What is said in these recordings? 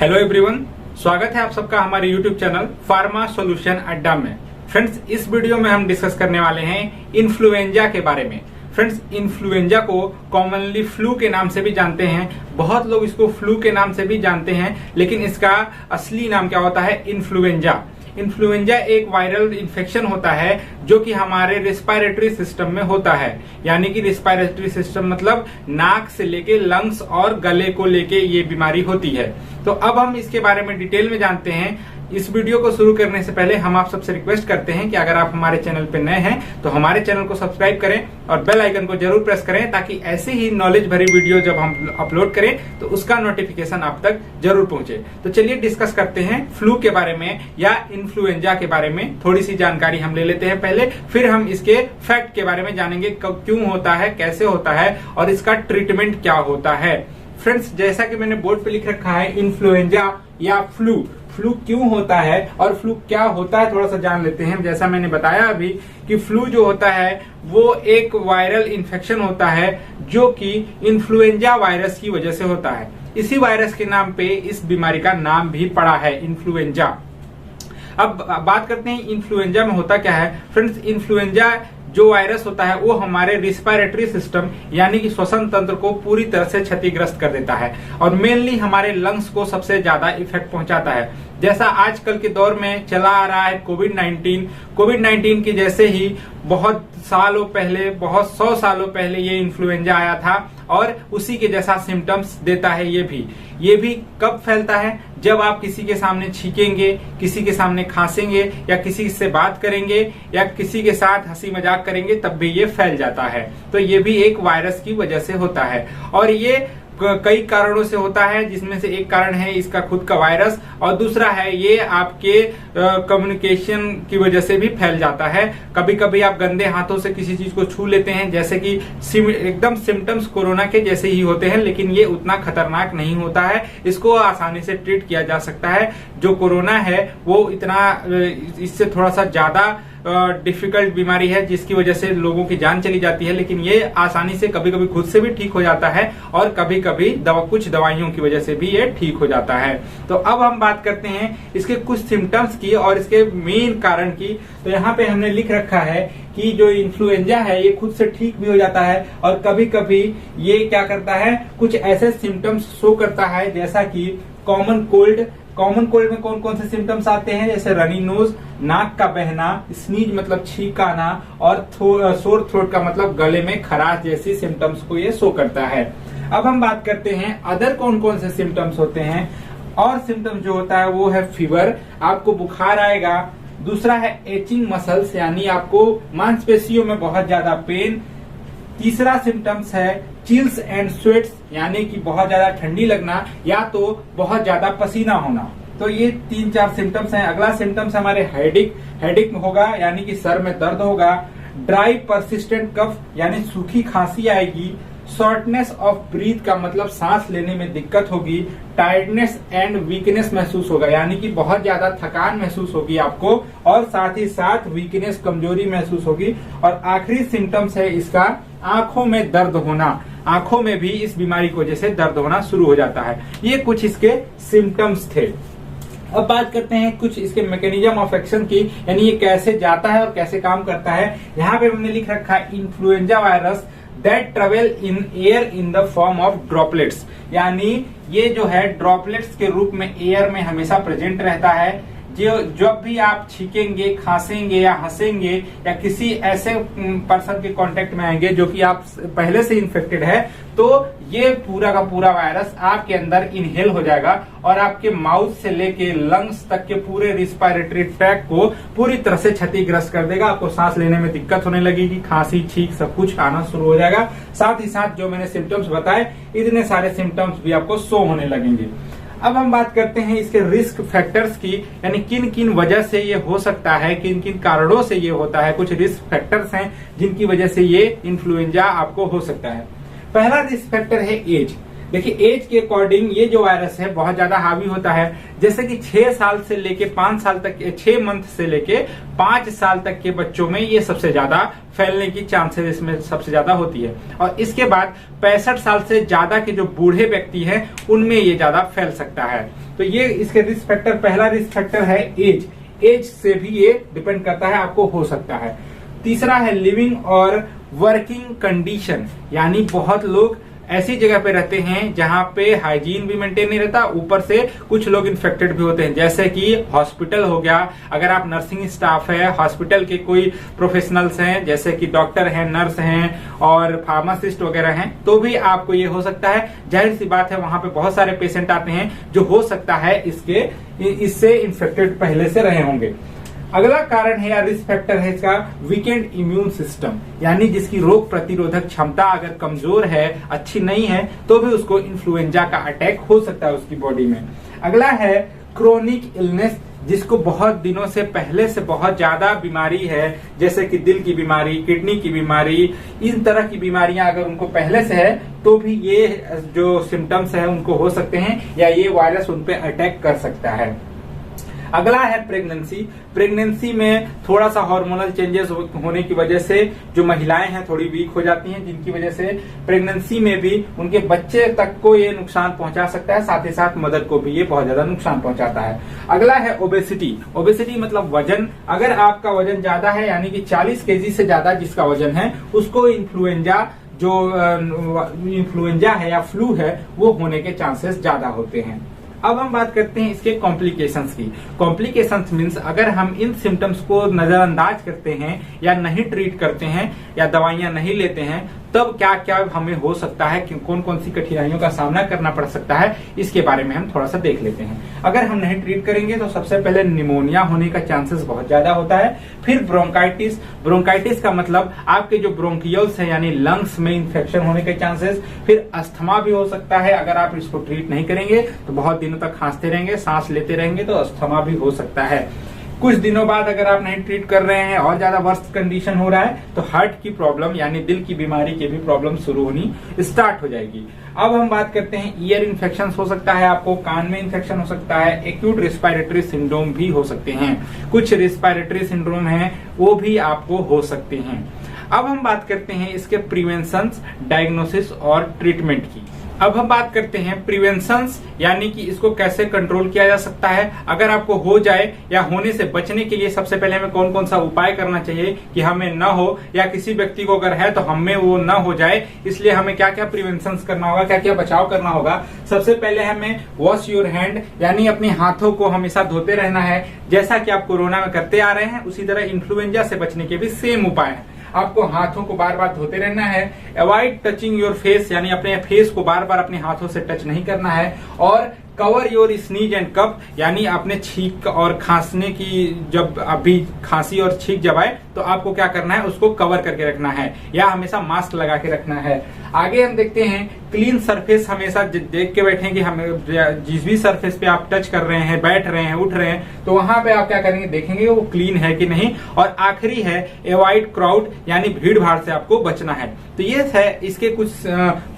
Hello everyone, स्वागत है आप सबका हमारे यूट्यूब चैनल फार्मा सॉल्यूशन अड्डा में। फ्रेंड्स, इस वीडियो में हम डिस्कस करने वाले हैं इन्फ्लुएंजा के बारे में। फ्रेंड्स, इन्फ्लुएंजा को कॉमनली फ्लू के नाम से भी जानते हैं, बहुत लोग इसको फ्लू के नाम से भी जानते हैं, लेकिन इसका असली नाम क्या होता है? इन्फ्लुएंजा। इन्फ्लुएंजा एक वायरल इन्फेक्शन होता है जो कि हमारे रिस्पायरेटरी सिस्टम में होता है। यानी कि रिस्पायरेटरी सिस्टम मतलब नाक से लेके लंग्स और गले को लेके ये बीमारी होती है। तो अब हम इसके बारे में डिटेल में जानते हैं। इस वीडियो को शुरू करने से पहले हम आप सबसे रिक्वेस्ट करते हैं कि अगर आप हमारे चैनल पर नए हैं तो हमारे चैनल को सब्सक्राइब करें और बेल आइकन को जरूर प्रेस करें, ताकि ऐसी ही नॉलेज भरी वीडियो जब हम अपलोड करें तो उसका नोटिफिकेशन आप तक जरूर पहुंचे। तो चलिए डिस्कस करते हैं फ्लू के बारे में या इन्फ्लुएंजा के बारे में। थोड़ी सी जानकारी हम ले लेते हैं पहले, फिर हम इसके फैक्ट के बारे में जानेंगे, क्यों होता है, कैसे होता है और इसका ट्रीटमेंट क्या होता है। फ्रेंड्स, जैसा कि मैंने बोर्ड पे लिख रखा है, इन्फ्लुएंजा या फ्लू क्यों होता है और फ्लू क्या होता है थोड़ा सा जान लेते हैं। जैसा मैंने बताया अभी कि फ्लू जो होता है वो एक वायरल इन्फेक्शन होता है जो कि इन्फ्लुएंजा वायरस की वजह से होता है। इसी वायरस के नाम पे इस बीमारी का नाम भी पड़ा है, इन्फ्लुएंजा। अब बात करते हैं इन्फ्लुएंजा में होता क्या है। फ्रेंड्स, इन्फ्लुएंजा जो वायरस होता है वो हमारे रिस्पायरेटरी सिस्टम यानी कि श्वसन तंत्र को पूरी तरह से क्षतिग्रस्त कर देता है और मेनली हमारे लंग्स को सबसे ज्यादा इफेक्ट पहुंचाता है। जैसा आजकल के दौर में चला आ रहा है कोविड 19 की जैसे ही बहुत सालों पहले, बहुत 100 सालों पहले ये इन्फ्लुएंजा आया था और उसी के जैसा सिम्टम्स देता है। ये भी कब फैलता है? जब आप किसी के सामने छींकेंगे, किसी के सामने खांसेंगे या किसी से बात करेंगे या किसी के साथ हंसी मजाक करेंगे, तब भी ये फैल जाता है। तो ये भी एक वायरस की वजह से होता है और ये कई कारणों से होता है, जिसमें से एक कारण है इसका खुद का वायरस और दूसरा है ये आपके कम्युनिकेशन की वजह से भी फैल जाता है। कभी कभी आप गंदे हाथों से किसी चीज को छू लेते हैं, जैसे कि एकदम सिम्टम्स कोरोना के जैसे ही होते हैं, लेकिन ये उतना खतरनाक नहीं होता है। इसको आसानी से ट्रीट किया जा सकता है। जो कोरोना है वो इससे थोड़ा सा ज्यादा डिफिकल्ट बीमारी है जिसकी वजह से लोगों की जान चली जाती है, लेकिन ये आसानी से कभी कभी खुद से भी ठीक हो जाता है और कभी कभी कुछ दवाइयों की वजह से भी ये ठीक हो जाता है। तो अब हम बात करते हैं इसके कुछ सिम्टम्स की और इसके मेन कारण की। तो यहाँ पे हमने लिख रखा है कि जो इन्फ्लुएंजा है ये खुद से ठीक भी हो जाता है और कभी कभी ये क्या करता है, कुछ ऐसे सिम्टम्स शो करता है जैसा कि कॉमन कोल्ड में कौन कौन से सिम्टम्स आते हैं, जैसे रनी नोज, नाक का बहना, स्नीज मतलब छींक आना और सोर थ्रोट का मतलब गले में खराश जैसी सिम्टम्स को ये शो करता है। अब हम बात करते हैं अदर कौन कौन से सिम्टम्स होते हैं। और सिम्टम्स जो होता है वो है फीवर, आपको बुखार आएगा। दूसरा है एचिंग मसल्स, यानी आपको मांसपेशियों में बहुत ज्यादा पेन। तीसरा सिम्टम्स है चिल्स एंड स्वेट्स, यानी कि बहुत ज्यादा ठंडी लगना या तो बहुत ज्यादा पसीना होना। तो ये 3-4 सिम्टम्स हैं। अगला सिम्टम्स हमारे हेडिक होगा, यानी कि सर में दर्द होगा। ड्राई परसिस्टेंट कफ, यानी सूखी खांसी आएगी। शॉर्टनेस ऑफ ब्रीथ का मतलब सांस लेने में दिक्कत होगी। टायर्डनेस एंड वीकनेस महसूस होगा, यानी कि बहुत ज्यादा थकान महसूस होगी आपको और साथ ही साथ वीकनेस, कमजोरी महसूस होगी। और आखिरी सिम्टम्स है इसका आंखों में दर्द होना। आंखों में भी इस बीमारी की वजह से दर्द होना शुरू हो जाता है। ये कुछ इसके सिम्टम्स थे। अब बात करते हैं कुछ इसके मैकेनिज्म ऑफ एक्शन की, यानी ये कैसे जाता है और कैसे काम करता है। यहाँ पे हमने लिख रखा है influenza virus that travel in air in the form of droplets, यानी ये जो है ड्रॉपलेट्स के रूप में एयर में हमेशा प्रेजेंट रहता है। जब भी आप छींकेंगे, खांसेंगे या हंसेंगे या किसी ऐसे पर्सन के कांटेक्ट में आएंगे जो कि आप पहले से इन्फेक्टेड है, तो ये पूरा का पूरा वायरस आपके अंदर इनहेल हो जाएगा और आपके माउथ से लेके लंग्स तक के पूरे रिस्पायरेटरी ट्रैक्ट को पूरी तरह से क्षतिग्रस्त कर देगा। आपको सांस लेने में दिक्कत होने लगेगी, खांसी, छींक सब कुछ आना शुरू हो जाएगा। साथ ही साथ जो मैंने सिम्टम्स बताए, इतने सारे सिम्टम्स भी आपको शो होने लगेंगे। अब हम बात करते हैं इसके रिस्क फैक्टर्स की, यानी किन किन वजह से ये हो सकता है, किन किन कारणों से ये होता है। कुछ रिस्क फैक्टर्स हैं जिनकी वजह से ये इन्फ्लुएंजा आपको हो सकता है। पहला रिस्क फैक्टर है एज। देखिए एज के अकॉर्डिंग ये जो वायरस है बहुत ज्यादा हावी होता है। जैसे कि 6 साल से लेके 5 साल तक, 6 मंथ से लेके 5 साल तक के बच्चों में ये सबसे ज्यादा फैलने की चांसेस इसमें सबसे ज्यादा होती है। और इसके बाद 65 साल से ज्यादा के जो बूढ़े व्यक्ति हैं उनमें ये ज्यादा फैल सकता है। तो ये इसके रिस्क फैक्टर, पहला रिस्क फैक्टर है एज। एज से भी ये डिपेंड करता है, आपको हो सकता है। तीसरा है लिविंग और वर्किंग कंडीशन, यानी बहुत लोग ऐसी जगह पे रहते हैं जहां पे हाइजीन भी मेंटेन नहीं रहता, ऊपर से कुछ लोग इन्फेक्टेड भी होते हैं। जैसे कि हॉस्पिटल हो गया, अगर आप नर्सिंग स्टाफ है, हॉस्पिटल के कोई प्रोफेशनल्स हैं जैसे कि डॉक्टर हैं, नर्स हैं और फार्मासिस्ट वगैरह हैं, तो भी आपको ये हो सकता है। जाहिर सी बात है वहां पे बहुत सारे पेशेंट आते हैं जो हो सकता है इससे इन्फेक्टेड पहले से रहे होंगे। अगला कारण है या रिस्क फैक्टर है इसका वीकेंड इम्यून सिस्टम, यानी जिसकी रोग प्रतिरोधक क्षमता अगर कमजोर है, अच्छी नहीं है, तो भी उसको इन्फ्लुएंजा का अटैक हो सकता है उसकी बॉडी में। अगला है क्रोनिक इलनेस, जिसको बहुत दिनों से पहले से बहुत ज्यादा बीमारी है, जैसे कि दिल की बीमारी, किडनी की बीमारी, इन तरह की बीमारियां अगर उनको पहले से है तो भी ये जो सिम्टम्स है उनको हो सकते हैं या ये वायरस उन पे अटैक कर सकता है। अगला है प्रेगनेंसी। प्रेगनेंसी में थोड़ा सा हार्मोनल चेंजेस होने की वजह से जो महिलाएं हैं थोड़ी वीक हो जाती हैं, जिनकी वजह से प्रेगनेंसी में भी उनके बच्चे तक को ये नुकसान पहुंचा सकता है, साथ ही साथ मदर को भी ये बहुत ज्यादा नुकसान पहुंचाता है। अगला है ओबेसिटी। ओबेसिटी मतलब वजन। अगर आपका वजन ज्यादा है, यानी कि 40 केजी से ज्यादा जिसका वजन है, उसको इन्फ्लुएंजा है या फ्लू है वो होने के चांसेस ज्यादा होते हैं। अब हम बात करते हैं इसके कॉम्प्लिकेशंस की। कॉम्प्लिकेशंस मीन्स अगर हम इन सिम्टम्स को नजरअंदाज करते हैं या नहीं ट्रीट करते हैं या दवाइयां नहीं लेते हैं, तब क्या क्या हमें हो सकता है, कौन कौन सी कठिनाइयों का सामना करना पड़ सकता है, इसके बारे में हम थोड़ा सा देख लेते हैं। अगर हम नहीं ट्रीट करेंगे तो सबसे पहले निमोनिया होने का चांसेस बहुत ज्यादा होता है। फिर ब्रोंकाइटिस। ब्रोंकाइटिस का मतलब आपके जो ब्रोंकियल्स है यानी लंग्स में इन्फेक्शन होने के चांसेस। फिर अस्थमा भी हो सकता है, अगर आप इसको ट्रीट नहीं करेंगे तो बहुत दिनों तक खांसते रहेंगे, सांस लेते रहेंगे तो अस्थमा भी हो सकता है। कुछ दिनों बाद अगर आप नहीं ट्रीट कर रहे हैं और ज्यादा वर्स्ट कंडीशन हो रहा है तो हार्ट की प्रॉब्लम यानी दिल की बीमारी की भी प्रॉब्लम शुरू होनी स्टार्ट हो जाएगी। अब हम बात करते हैं ईयर इन्फेक्शन हो सकता है, आपको कान में इन्फेक्शन हो सकता है, एक्यूट रिस्पायरेटरी सिंड्रोम भी हो सकते हैं, कुछ रिस्पायरेटरी सिंड्रोम हैं वो भी आपको हो सकते हैं। अब हम बात करते हैं इसके प्रिवेंशन, डायग्नोसिस और ट्रीटमेंट की। अब हम बात करते हैं प्रिवेंशंस, यानी कि इसको कैसे कंट्रोल किया जा सकता है। अगर आपको हो जाए या होने से बचने के लिए सबसे पहले हमें कौन कौन सा उपाय करना चाहिए कि हमें न हो, या किसी व्यक्ति को अगर है तो हमें वो न हो जाए, इसलिए हमें क्या क्या प्रिवेंशंस करना होगा, क्या क्या बचाव करना होगा। सबसे पहले हमें वॉश योर हैंड, यानी अपने हाथों को हमेशा धोते रहना है। जैसा कि आप कोरोना में करते आ रहे हैं उसी तरह इन्फ्लुएंजा से बचने के भी सेम उपाय है। आपको हाथों को बार बार धोते रहना है। अवॉइड टचिंग योर फेस, यानी अपने फेस को बार बार अपने हाथों से टच नहीं करना है। और कवर योर स्नीज एंड कफ, यानी अपने छींक और खांसने की, जब अभी खांसी और छींक जब आए तो आपको क्या करना है, उसको कवर करके रखना है या हमेशा मास्क लगा के रखना है। आगे हम देखते हैं क्लीन सरफेस, हमेशा देख के बैठें कि हम जिस भी सरफेस पे आप टच कर रहे हैं, बैठ रहे हैं, उठ रहे हैं, तो वहां पे आप क्या करेंगे, देखेंगे वो क्लीन है कि नहीं। और आखिरी है अवॉइड क्राउड, यानी भीड़ भाड़ से आपको बचना है। तो ये है इसके कुछ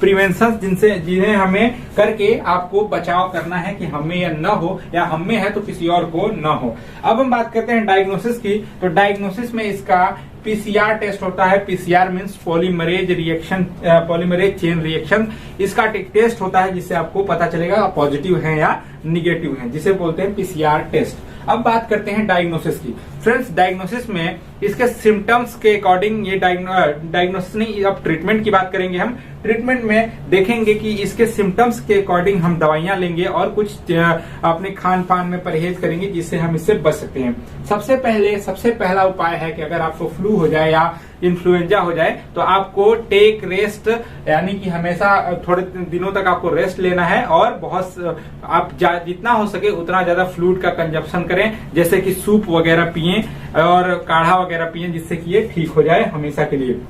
प्रिवेंशन जिन्हें हमें करके आपको बचाव करना है कि हमें या न हो, या हमें है तो किसी और को न हो। अब हम बात करते हैं डायग्नोसिस की। तो डायग्नोसिस में इसका पीसीआर टेस्ट होता है। PCR means polymerase chain reaction. इसका टेस्ट होता है जिससे आपको पता चलेगा पॉजिटिव है या निगेटिव है, जिसे बोलते हैं पीसीआर टेस्ट। अब बात करते हैं डायग्नोसिस की। फ्रेंड्स, डायग्नोसिस में इसके सिम्टम्स के अकॉर्डिंग ये डायग्नोसिस नहीं, अब ट्रीटमेंट की बात करेंगे हम। ट्रीटमेंट में देखेंगे कि इसके सिम्टम्स के अकॉर्डिंग हम दवाइयां लेंगे और कुछ अपने खान पान में परहेज करेंगे जिससे हम इससे बच सकते हैं। सबसे पहला उपाय है कि अगर आपको फ्लू हो जाए या इन्फ्लुएंजा हो जाए तो आपको टेक रेस्ट, यानी कि हमेशा थोड़े दिनों तक आपको रेस्ट लेना है और आप जितना हो सके उतना ज्यादा फ्लूइड का कंजप्शन करें, जैसे कि सूप वगैरह पिएं और काढ़ा वगैरह पिएं, जिससे कि ये ठीक हो जाए हमेशा के लिए।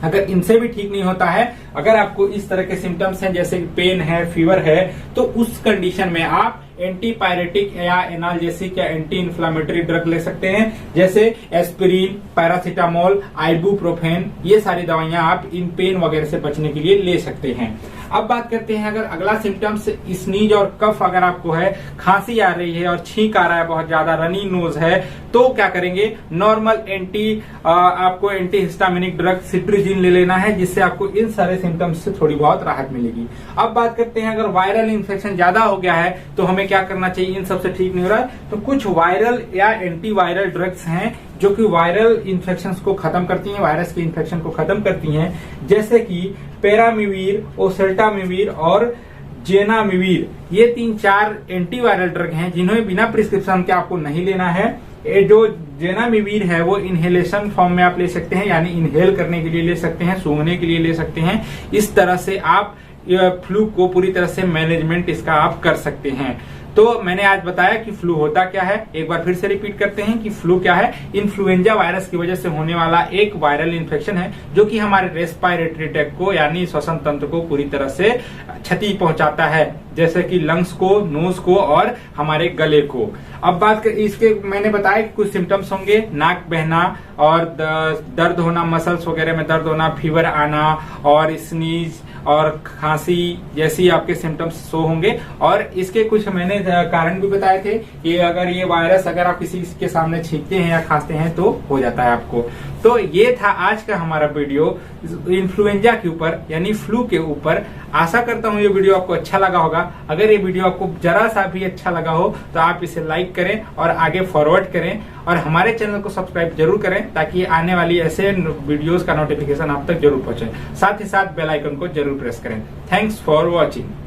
अगर इनसे भी ठीक नहीं होता है, अगर आपको इस तरह के सिम्टम्स हैं जैसे पेन है, फीवर है, तो उस कंडीशन में आप एंटीपायरेटिक या एनाल्जेसिक या एंटी इन्फ्लामेटरी ड्रग ले सकते हैं, जैसे एस्पिरिन, पैरासीटामोल, आइबुप्रोफेन। ये सारी दवाइयां आप इन पेन वगैरह से बचने के लिए ले सकते हैं। अब बात करते हैं अगर अगला सिम्टम्स स्नीज और कफ अगर आपको है, खांसी आ रही है और छींक आ रहा है, बहुत ज्यादा रनी नोज है, तो क्या करेंगे, नॉर्मल आपको एंटी हिस्टामिनिक ड्रग सिट्रिजिन ले लेना है, जिससे आपको इन सारे सिम्टम्स से थोड़ी बहुत राहत मिलेगी। अब बात करते हैं अगर वायरल इन्फेक्शन ज्यादा हो गया है तो हमें क्या करना चाहिए, इन सबसे ठीक नहीं हो रहा है तो कुछ वायरल या एंटीवायरल ड्रग्स हैं जो कि वायरल इन्फेक्शंस को खत्म करती हैं, वायरस के इन्फेक्शन को खत्म करती हैं, जैसे कि पेरामिवीर, ओसेल्टामिवीर और जेनामिवीर। ये 3-4 एंटीवायरल ड्रग हैं जिन्हें बिना प्रिस्क्रिप्शन के आपको नहीं लेना है। ये जो जेनामिवीर है वो इनहेलेशन फॉर्म में आप ले सकते हैं, यानी इनहेल करने के लिए ले सकते हैं, सूंघने के लिए ले सकते हैं। इस तरह से आप फ्लू को पूरी तरह से मैनेजमेंट इसका आप कर सकते हैं। तो मैंने आज बताया कि फ्लू होता क्या है, एक बार फिर से रिपीट करते हैं कि फ्लू क्या है। इन्फ्लुएंजा वायरस की वजह से होने वाला एक वायरल इन्फेक्शन है जो कि हमारे रेस्पिरेटरी ट्रैक्ट को यानी श्वसन तंत्र को पूरी तरह से क्षति पहुंचाता है, जैसे कि लंग्स को, नोज को और हमारे गले को। अब बात कर इसके मैंने बताया कि कुछ सिम्टम्स होंगे, नाक बहना और दर्द होना, मसल्स वगैरह में दर्द होना, फीवर आना और स्नीज और खांसी जैसी आपके सिम्टम्स शो होंगे। और इसके कुछ मैंने कारण भी बताए थे कि अगर ये वायरस अगर आप किसी के सामने छींकते हैं या खांसते हैं तो हो जाता है आपको। तो ये था आज का हमारा वीडियो इन्फ्लुएंजा के ऊपर यानी फ्लू के ऊपर। आशा करता हूँ ये वीडियो आपको अच्छा लगा होगा। अगर ये वीडियो आपको जरा सा भी अच्छा लगा हो तो आप इसे लाइक करें और आगे फॉरवर्ड करें और हमारे चैनल को सब्सक्राइब जरूर करें ताकि आने वाली ऐसे वीडियोस का नोटिफिकेशन आप तक जरूर पहुंचे। साथ ही साथ बेल आइकन को जरूर प्रेस करें। Thanks for watching.